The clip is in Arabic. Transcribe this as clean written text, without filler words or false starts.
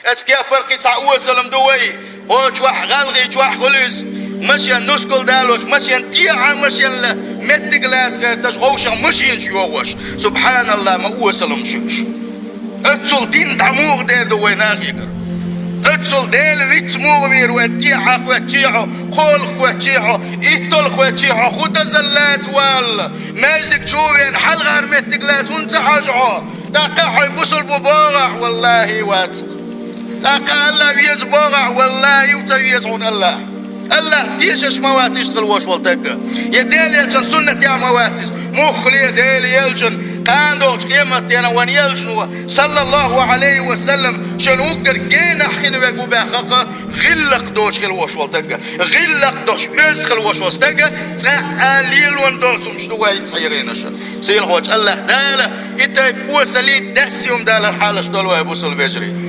اسكيا فرقي تعوى سلم دوي او جواح غالغي جواح خلص مشيان نسكل دالوش مشيان تيعا مشيان متقلات غير تشغوشا مشيان شيوغوش سبحان الله ما هو سلم شوش اتسل دين دعموغ دير دوي ناخيكر اتسل ديل ريتموغ بير واتيعا خواتيعو خول خواتيعو ايتول خواتيعو خود زلات وال ماجدك شوين حل غير متقلات وانت حاجعو تاقاحو يبوسل ببوغع والله وات تاقا الله بيز بوغع والله وتبيزعون الله تيشش مواتيش تلوش والتقى يديل يلجن سنة يا مواتيش مخلي يديل يلجن قاندوش قيمة يانا وان يلجنوا صلى الله عليه وسلم شنوكر جينا حين بيقو بحقا غلق دوش خلوش والتقى غلق دوش يز خلوش والتقى تقاليل وان دولسهم شنو يتحيرين سيل خوش الله دالا إتا يبوس لي دسيوم دالا الحالش دولوا يبوسوا البجري